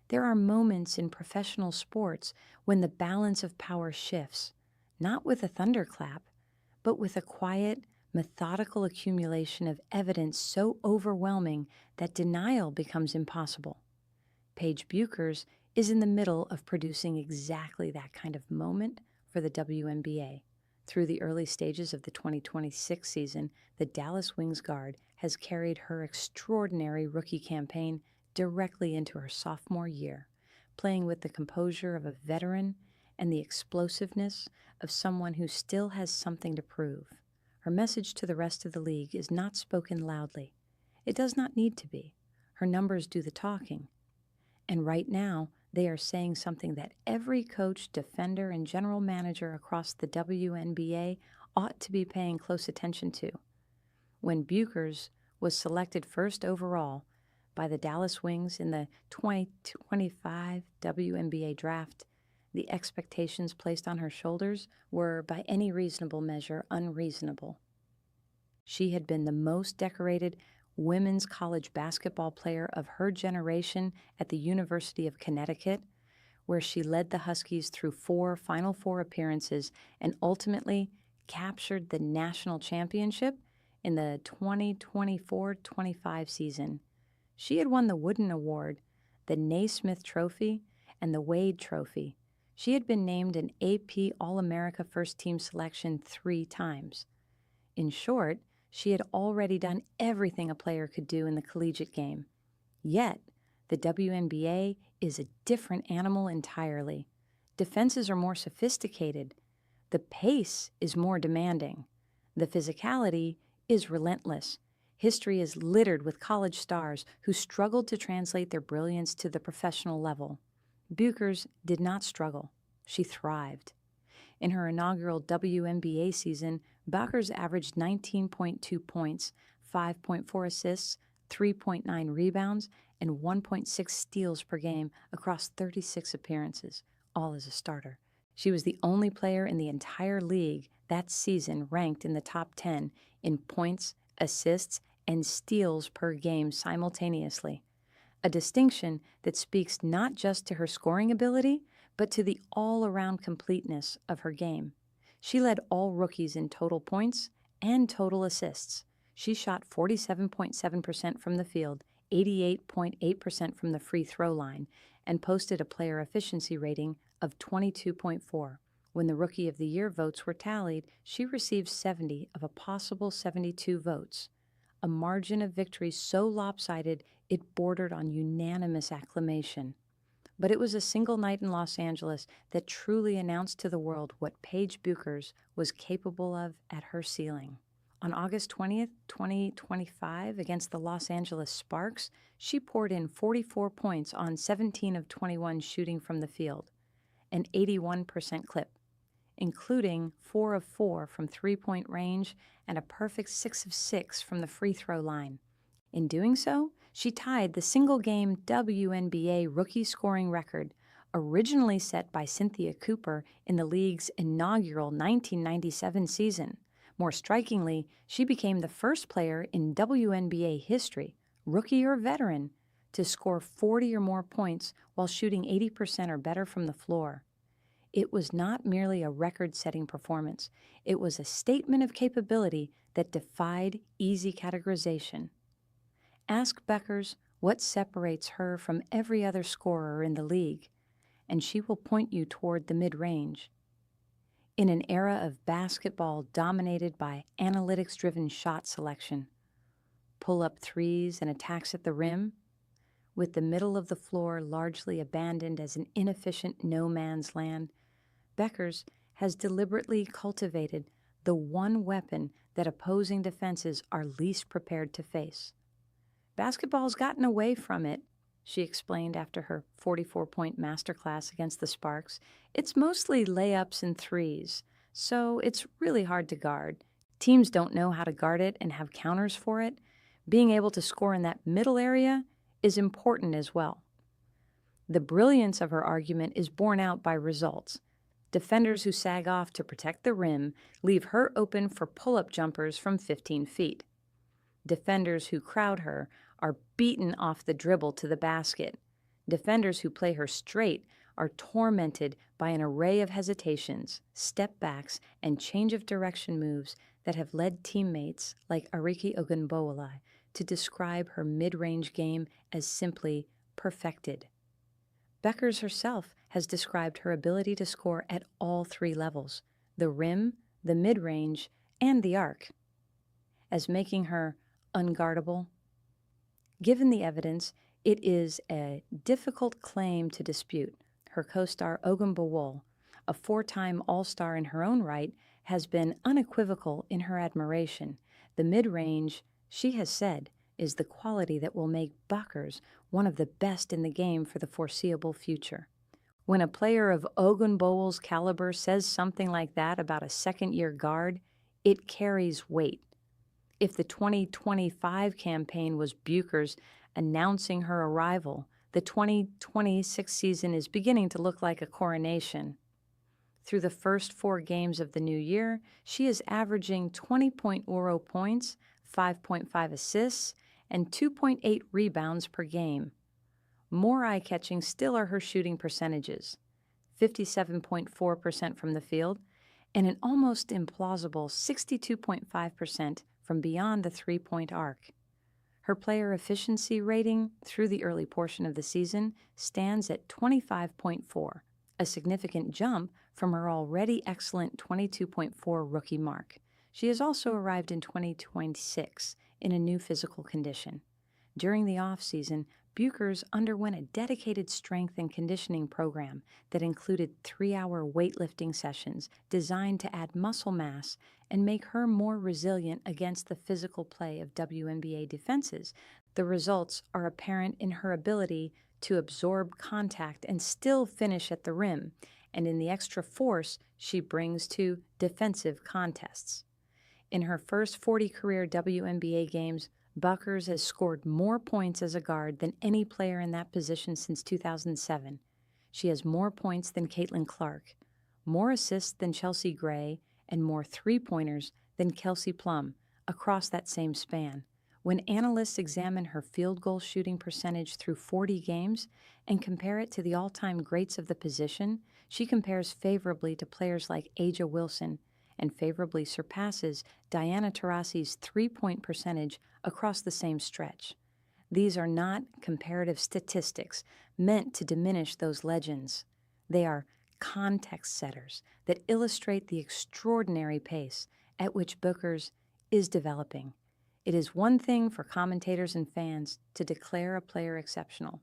There are moments in professional sports when the balance of power shifts, not with a thunderclap, but with a quiet, methodical accumulation of evidence so overwhelming that denial becomes impossible. Paige Bueckers is in the middle of producing exactly that kind of moment for the WNBA. Through the early stages of the 2026 season, the Dallas Wings guard has carried her extraordinary rookie campaign directly into her sophomore year, playing with the composure of a veteran and the explosiveness of someone who still has something to prove. Her message to the rest of the league is not spoken loudly. It does not need to be. Her numbers do the talking. And right now, they are saying something that every coach, defender, and general manager across the WNBA ought to be paying close attention to. When Bueckers was selected first overall by the Dallas Wings in the 2025 WNBA draft, the expectations placed on her shoulders were, by any reasonable measure, unreasonable. She had been the most decorated women's college basketball player of her generation at the University of Connecticut, where she led the Huskies through 4 Final Four appearances and ultimately captured the national championship in the 2024-25 season. She had won the Wooden Award, the Naismith Trophy, and the Wade Trophy. She had been named an AP All-America First-Team selection 3 times. In short, she had already done everything a player could do in the collegiate game. Yet, the WNBA is a different animal entirely. Defenses are more sophisticated. The pace is more demanding. The physicality is relentless. History is littered with college stars who struggled to translate their brilliance to the professional level. Bueckers did not struggle. She thrived. In her inaugural WNBA season, Bueckers averaged 19.2 points, 5.4 assists, 3.9 rebounds, and 1.6 steals per game across 36 appearances, all as a starter. She was the only player in the entire league that season ranked in the top 10 in points, assists, and steals per game simultaneously, a distinction that speaks not just to her scoring ability, but to the all-around completeness of her game. She led all rookies in total points and total assists. She shot 47.7% from the field, 88.8% from the free throw line, and posted a player efficiency rating of 22.4. When the Rookie of the Year votes were tallied, she received 70 of a possible 72 votes, a margin of victory so lopsided it bordered on unanimous acclamation. But it was a single night in Los Angeles that truly announced to the world what Paige Bueckers was capable of at her ceiling. On August 20th, 2025, against the Los Angeles Sparks, she poured in 44 points on 17 of 21 shooting from the field, an 81% clip, including 4 of 4 from three-point range and a perfect 6 of 6 from the free throw line. In doing so, she tied the single-game WNBA rookie scoring record, originally set by Cynthia Cooper in the league's inaugural 1997 season. More strikingly, she became the first player in WNBA history, rookie or veteran, to score 40 or more points while shooting 80% or better from the floor. It was not merely a record-setting performance. It was a statement of capability that defied easy categorization. Ask Bueckers what separates her from every other scorer in the league, and she will point you toward the mid-range. In an era of basketball dominated by analytics-driven shot selection, pull-up threes and attacks at the rim, with the middle of the floor largely abandoned as an inefficient no-man's land, Bueckers has deliberately cultivated the one weapon that opposing defenses are least prepared to face. Basketball's gotten away from it, she explained after her 44-point masterclass against the Sparks. It's mostly layups and threes, so it's really hard to guard. Teams don't know how to guard it and have counters for it. Being able to score in that middle area is important as well. The brilliance of her argument is borne out by results. Defenders who sag off to protect the rim leave her open for pull-up jumpers from 15 feet. Defenders who crowd her are beaten off the dribble to the basket. Defenders who play her straight are tormented by an array of hesitations, step backs, and change of direction moves that have led teammates like Arike Ogunbowale to describe her mid-range game as simply perfected. Bueckers herself has described her ability to score at all three levels, the rim, the mid-range, and the arc, as making her unguardable. Given the evidence, it is a difficult claim to dispute. Her co-star Ogunbowale, a four-time All-Star in her own right, has been unequivocal in her admiration. The mid-range, she has said, is the quality that will make Bueckers one of the best in the game for the foreseeable future. When a player of Ogunbowale's caliber says something like that about a second-year guard, it carries weight. If the 2025 campaign was Bueckers announcing her arrival, the 2026 season is beginning to look like a coronation. Through the first 4 games of the new year, she is averaging 20.0 points, 5.5 assists, and 2.8 rebounds per game. More eye-catching still are her shooting percentages, 57.4% from the field, and an almost implausible 62.5% from beyond the three-point arc. Her player efficiency rating through the early portion of the season stands at 25.4, a significant jump from her already excellent 22.4 rookie mark. She has also arrived in 2026 in a new physical condition. During the off-season, Bueckers underwent a dedicated strength and conditioning program that included 3-hour weightlifting sessions designed to add muscle mass and make her more resilient against the physical play of WNBA defenses. The results are apparent in her ability to absorb contact and still finish at the rim, and in the extra force she brings to defensive contests. In her first 40 career WNBA games, Bueckers has scored more points as a guard than any player in that position since 2007. She has more points than Caitlin Clark, more assists than Chelsea Gray, and more three-pointers than Kelsey Plum across that same span. When analysts examine her field goal shooting percentage through 40 games and compare it to the all-time greats of the position, she compares favorably to players like A'ja Wilson and favorably surpasses Diana Taurasi's three-point percentage across the same stretch. These are not comparative statistics meant to diminish those legends. They are context setters that illustrate the extraordinary pace at which Bueckers is developing. It is one thing for commentators and fans to declare a player exceptional.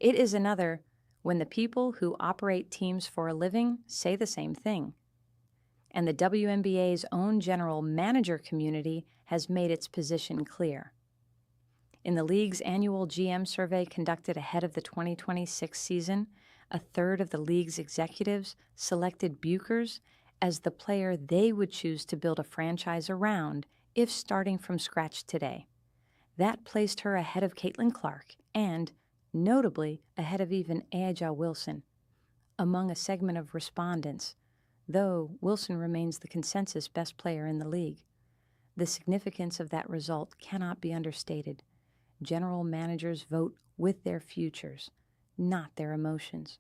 It is another when the people who operate teams for a living say the same thing. And the WNBA's own general manager community has made its position clear. In the league's annual GM survey conducted ahead of the 2026 season, a third of the league's executives selected Bueckers as the player they would choose to build a franchise around if starting from scratch today. That placed her ahead of Caitlin Clark and, notably, ahead of even A'ja Wilson. Among a segment of respondents, though Wilson remains the consensus best player in the league. The significance of that result cannot be understated. General managers vote with their futures, not their emotions.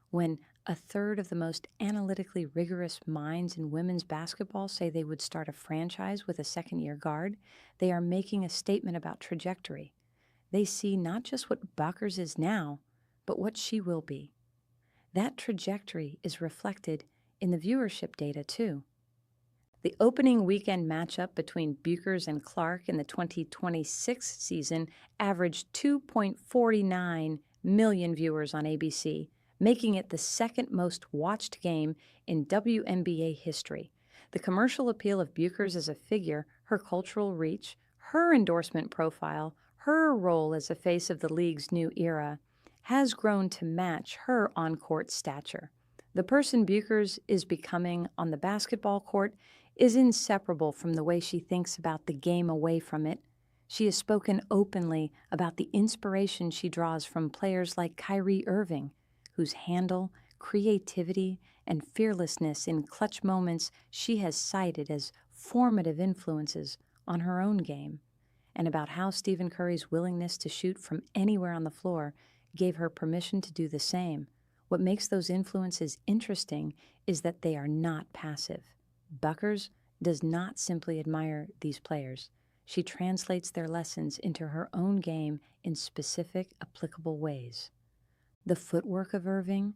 When a third of the most analytically rigorous minds in women's basketball say they would start a franchise with a second-year guard, they are making a statement about trajectory. They see not just what Bueckers is now, but what she will be. That trajectory is reflected in the viewership data, too. The opening weekend matchup between Bueckers and Clark in the 2026 season averaged 2.49 million viewers on ABC, making it the second most watched game in WNBA history. The commercial appeal of Bueckers as a figure, her cultural reach, her endorsement profile, her role as a face of the league's new era, has grown to match her on-court stature. The person Bueckers is becoming on the basketball court is inseparable from the way she thinks about the game away from it. She has spoken openly about the inspiration she draws from players like Kyrie Irving, whose handle, creativity, and fearlessness in clutch moments she has cited as formative influences on her own game, and about how Stephen Curry's willingness to shoot from anywhere on the floor gave her permission to do the same. What makes those influences interesting is that they are not passive. Bueckers does not simply admire these players. She translates their lessons into her own game in specific, applicable ways. The footwork of Irving,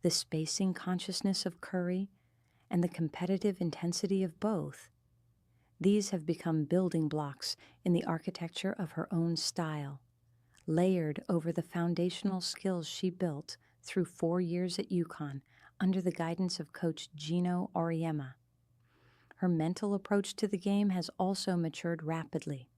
the spacing consciousness of Curry, and the competitive intensity of both. These have become building blocks in the architecture of her own style, layered over the foundational skills she built through 4 years at UConn under the guidance of Coach Gino Auriemma. Her mental approach to the game has also matured rapidly.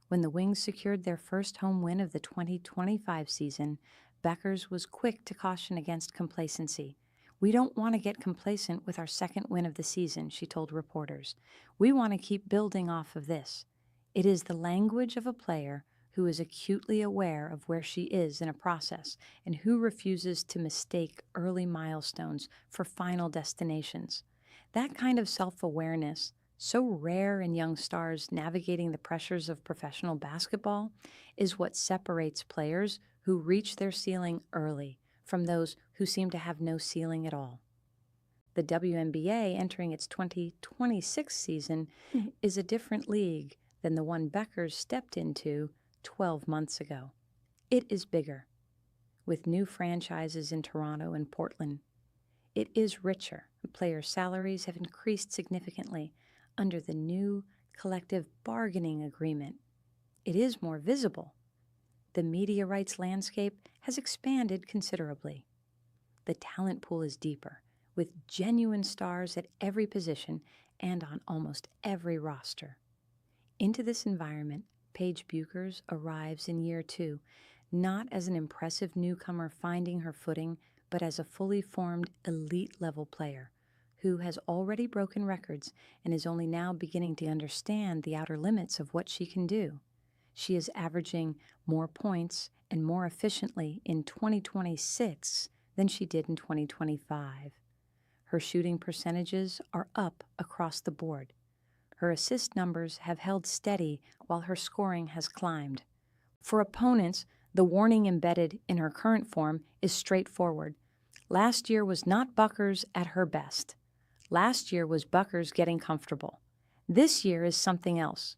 When the Wings secured their first home win of the 2025 season, Bueckers was quick to caution against complacency. "We don't want to get complacent with our second win of the season," she told reporters. "We want to keep building off of this." It is the language of a player who is acutely aware of where she is in a process and who refuses to mistake early milestones for final destinations. That kind of self-awareness, so rare in young stars navigating the pressures of professional basketball, is what separates players who reach their ceiling early from those who seem to have no ceiling at all. The WNBA, entering its 2026 season, is a different league than the one Bueckers stepped into 12 months ago. It is bigger, with new franchises in Toronto and Portland. It is richer. Player salaries have increased significantly under the new collective bargaining agreement. It is more visible. The media rights landscape has expanded considerably. The talent pool is deeper, with genuine stars at every position and on almost every roster. Into this environment, Paige Bueckers arrives in year 2, not as an impressive newcomer finding her footing, but as a fully formed elite-level player who has already broken records and is only now beginning to understand the outer limits of what she can do. She is averaging more points and more efficiently in 2026 than she did in 2025. Her shooting percentages are up across the board. Her assist numbers have held steady while her scoring has climbed. For opponents, the warning embedded in her current form is straightforward. Last year was not Bueckers at her best. Last year was Bueckers getting comfortable. This year is something else.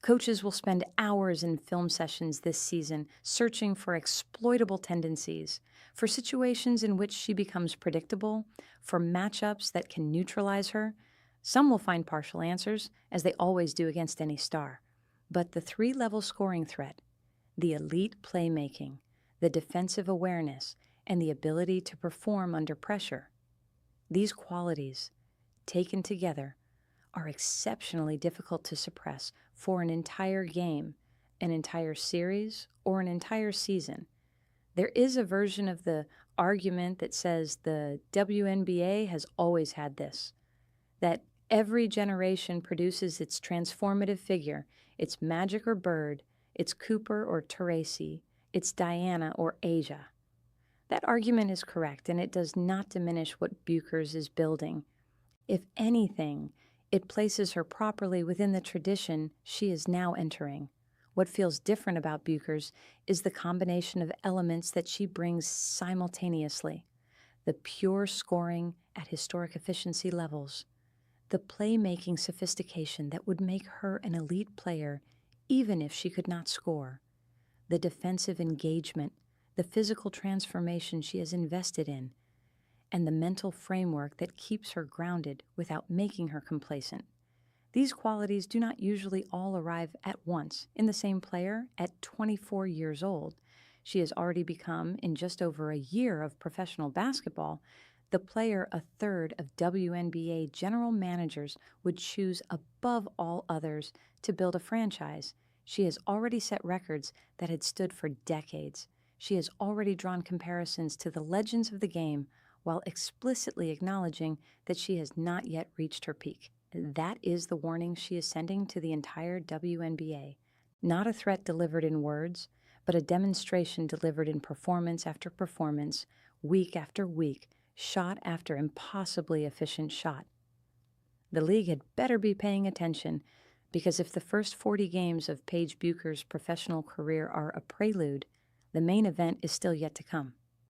Coaches will spend hours in film sessions this season searching for exploitable tendencies, for situations in which she becomes predictable, for matchups that can neutralize her. Some will find partial answers, as they always do against any star. But the 3-level scoring threat, the elite playmaking, the defensive awareness, and the ability to perform under pressure, these qualities, taken together, are exceptionally difficult to suppress for an entire game, an entire series, or an entire season. There is a version of the argument that says the WNBA has always had this, that every generation produces its transformative figure, its Magic or Bird, its Cooper or Teresi, its Diana or Asia. That argument is correct, and it does not diminish what Bueckers is building. If anything, it places her properly within the tradition she is now entering. What feels different about Bueckers is the combination of elements that she brings simultaneously: the pure scoring at historic efficiency levels, the playmaking sophistication that would make her an elite player even if she could not score, the defensive engagement, the physical transformation she has invested in, and the mental framework that keeps her grounded without making her complacent. These qualities do not usually all arrive at once in the same player at 24 years old. She has already become, in just over a year of professional basketball, the player a third of WNBA general managers would choose above all others to build a franchise. She has already set records that had stood for decades. She has already drawn comparisons to the legends of the game while explicitly acknowledging that she has not yet reached her peak. That is the warning she is sending to the entire WNBA. Not a threat delivered in words, but a demonstration delivered in performance after performance, week after week, shot after impossibly efficient shot. The league had better be paying attention, because if the first 40 games of Paige Bueckers' professional career are a prelude, The main event is still yet to come.